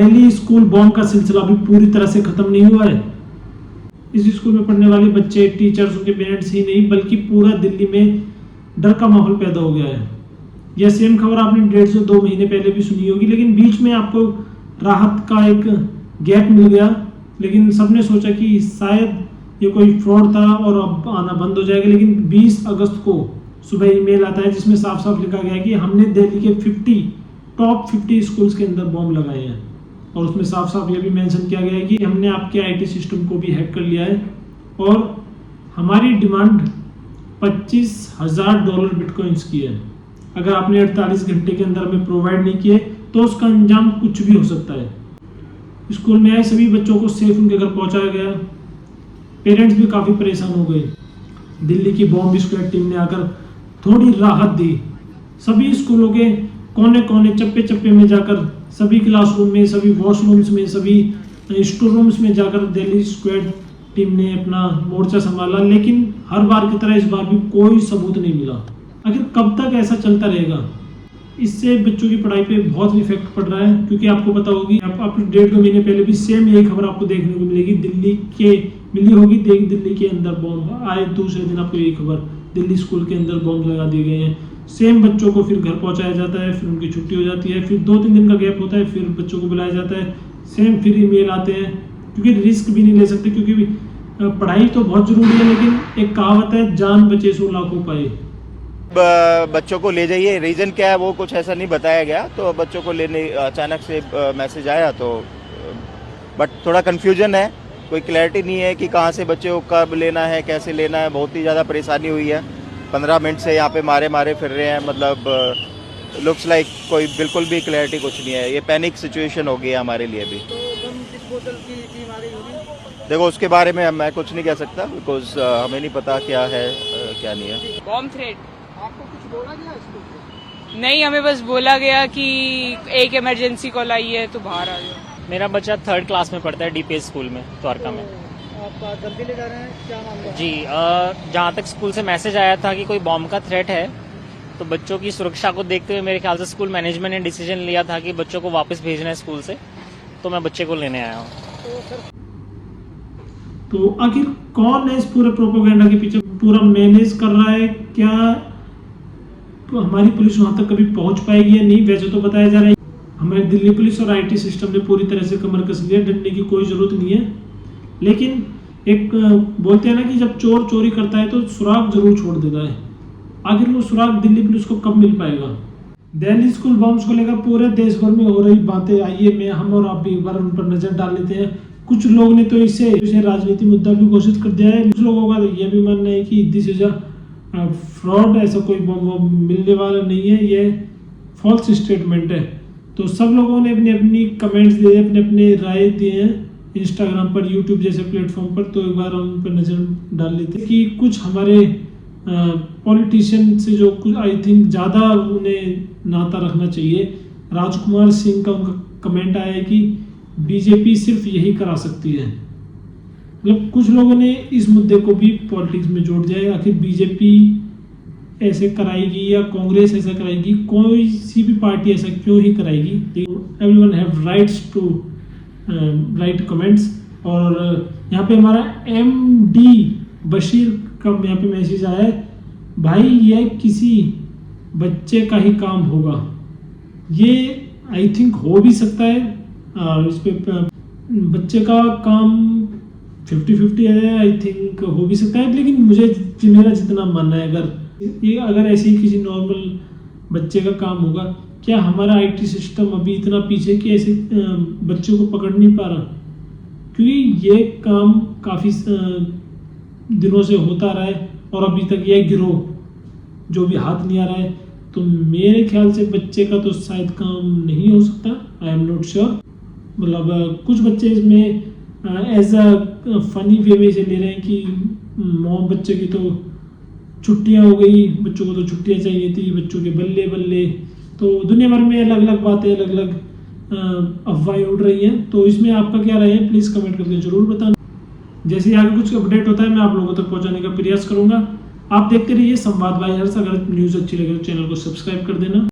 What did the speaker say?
Delhi school bomb का सिलसिला अभी पूरी तरह से खत्म नहीं हुआ है। इस स्कूल में पढ़ने वाले बच्चे, टीचर्स, उनके पेरेंट्स ही नहीं बल्कि पूरा दिल्ली में डर का माहौल पैदा हो गया है। यह सेम खबर आपने 1.5 से 2 महीने पहले भी सुनी होगी, लेकिन बीच में आपको राहत का एक गैप मिल गया। लेकिन सबने सोचा कि शायद ये कोई फ्रॉड था और अब आना बंद हो जाएगा। लेकिन 20 अगस्त को सुबह ईमेल आता है जिसमें साफ साफ लिखा गया है कि हमने दिल्ली के टॉप 50 स्कूल्स के अंदर बॉम्ब लगाए हैं। और उसमें साफ साफ ये भी मेंशन किया गया है कि हमने आपके आईटी सिस्टम को भी हैक कर लिया है और हमारी डिमांड $25,000 बिटकॉइंस की है। अगर आपने 48 घंटे के अंदर हमें प्रोवाइड नहीं किए तो उसका अंजाम कुछ भी हो सकता है। स्कूल में आए सभी बच्चों को सेफ उनके घर पहुंचाया गया। पेरेंट्स भी काफ़ी परेशान हो गए। दिल्ली की बॉम्ब स्क्वाड टीम ने आकर थोड़ी राहत दी। सभी स्कूलों के कोने कोने, चप्पे चप्पे में जाकर, सभी क्लासरूम में, सभी वॉशरूम्स में, सभी स्टोर रूम्स में जाकर दिल्ली स्क्वाड टीम ने अपना मोर्चा संभाला। लेकिन हर बार की तरह इस बार भी कोई सबूत नहीं मिला। आखिर कब तक ऐसा चलता रहेगा? इससे बच्चों की पढ़ाई पे बहुत इफेक्ट पड़ रहा है, क्योंकि आपको पता होगी, आप 1.5-2 महीने पहले भी सेम यही खबर आपको देखने को मिलेगी। मिली होगी दिल्ली के अंदर बॉम्ब आए, दूसरे दिन आपको यही खबर, दिल्ली स्कूल के अंदर बॉम्ब लगा दिए गए हैं। सेम बच्चों को फिर घर पहुंचाया जाता है, फिर उनकी छुट्टी हो जाती है, फिर 2-3 दिन का गैप होता है, फिर बच्चों को बुलाया जाता है, सेम फिर ईमेल आते हैं। क्योंकि रिस्क भी नहीं ले सकते, क्योंकि पढ़ाई तो बहुत जरूरी है, लेकिन एक कहावत है, जान बचे सो लाखों पाए। बच्चों को ले जाइए, रीज़न क्या है वो कुछ ऐसा नहीं बताया गया, तो बच्चों को लेने अचानक से मैसेज आया, तो बट थोड़ा कन्फ्यूजन है, कोई क्लैरिटी नहीं है कि कहाँ से बच्चे को कब लेना है, कैसे लेना है। बहुत ही ज़्यादा परेशानी हुई है। 15 मिनट से यहाँ पे मारे फिर रहे हैं, मतलब लुक्स लाइक कोई बिल्कुल भी क्लैरिटी कुछ नहीं है। ये पैनिक सिचुएशन हो गई है हमारे लिए भी। तो बम किस बोतल की थी हमारी होगी? देखो उसके बारे में मैं कुछ नहीं कह सकता, बिकॉज हमें नहीं पता क्या है क्या नहीं है। बॉम्ब थ्रेट आपको कुछ बोला गया इसको? नहीं, हमें बस बोला गया कि एक इमरजेंसी कॉल आई है तो बाहर आ जाओ। मेरा बच्चा 3rd क्लास में पढ़ता है डीपीएस स्कूल में द्वारका में। आप जल्दी ले जा रहे हैं, क्या मामला? जी, जहाँ तक स्कूल से मैसेज आया था कि कोई बॉम्ब का थ्रेट है, तो बच्चों की सुरक्षा को देखते हुए मेरे ख्याल से स्कूल मैनेजमेंट ने डिसीजन लिया था कि बच्चों को वापस भेजना है स्कूल से, तो मैं बच्चे को लेने आया हूँ। तो आखिर कौन है इस पूरे प्रोपेगेंडा के पीछे पूरा मैनेज कर रहा है? क्या हमारी पुलिस वहां तक कभी पहुंच पाएगी या नहीं? वैसे तो बताया जा रहा है हमारी दिल्ली पुलिस और आईटी सिस्टम ने पूरी तरह से कमर कस लिया, डरने की कोई जरूरत नहीं है। लेकिन एक बोलते हैं ना कि जब चोर चोरी करता है तो सुराग जरूर छोड़ देता है। आखिर वो सुराग दिल्ली पुलिस को कब मिल पाएगा? दिल्ली स्कूल बॉम्ब्स को लेकर पूरे देश भर में हो रही बातें, आइए हम और आप भी एक बार उन पर नजर डाल लेते हैं। कुछ लोग ने तो इसे राजनीतिक मुद्दा भी घोषित कर दिया है। कुछ लोगों का तो यह भी मानना है कि दिस इज अ फ्रॉड, ऐसा कोई बॉम्ब मिलने वाला नहीं है, ये फॉल्स स्टेटमेंट है। तो सब लोगों ने अपनी अपनी कमेंट्स दिए, अपने अपने राय दिए हैं इंस्टाग्राम पर, यूट्यूब जैसे प्लेटफॉर्म पर। तो एक बार हम उन पर नज़र डाल लेते हैं कि कुछ हमारे पॉलिटिशियन से जो कुछ आई थिंक ज़्यादा उन्हें नाता रखना चाहिए। राजकुमार सिंह का उनका कमेंट आया है कि बीजेपी सिर्फ यही करा सकती है। मतलब कुछ लोगों ने इस मुद्दे को भी पॉलिटिक्स में जोड़ दिया है। आखिर बीजेपी ऐसे कराएगी या कांग्रेस ऐसा कराएगी, कोई सी भी पार्टी ऐसा क्यों ही कराएगी? Everyone have rights to write comments. और यहाँ पे हमारा MD बशीर का यहाँ पे मैसेज आया है, भाई ये किसी बच्चे का ही काम होगा। ये आई थिंक हो भी सकता है, और इस पे बच्चे का काम 50-50 है, आई थिंक हो भी सकता है। लेकिन मेरा जितना मानना है, अगर ऐसे ही किसी नॉर्मल बच्चे का काम होगा, क्या हमारा आईटी सिस्टम अभी इतना पीछे कि ऐसे बच्चों को पकड़ नहीं पा रहा? क्योंकि ये काम काफ़ी दिनों से होता रहा है और अभी तक यह गिरोह जो भी हाथ नहीं आ रहा है। तो मेरे ख्याल से बच्चे का तो शायद काम नहीं हो सकता, आई एम नॉट श्योर। मतलब कुछ बच्चे इसमें एज अ फनी वे में इसे ले रहे हैं कि बच्चे की तो छुट्टियां हो गई, बच्चों को तो छुट्टियां चाहिए थी, बच्चों के बल्ले बल्ले। तो दुनिया भर में अलग अलग बातें, अलग अलग अफवाहें उड़ रही हैं। तो इसमें आपका क्या राय है, प्लीज़ कमेंट करके जरूर बताना। जैसे ही आगे कुछ अपडेट होता है मैं आप लोगों तक पहुंचाने का प्रयास करूंगा। आप देखते रहिए संवाद बाय हर्ष। अगर न्यूज़ अच्छी लगे तो चैनल को सब्सक्राइब कर देना।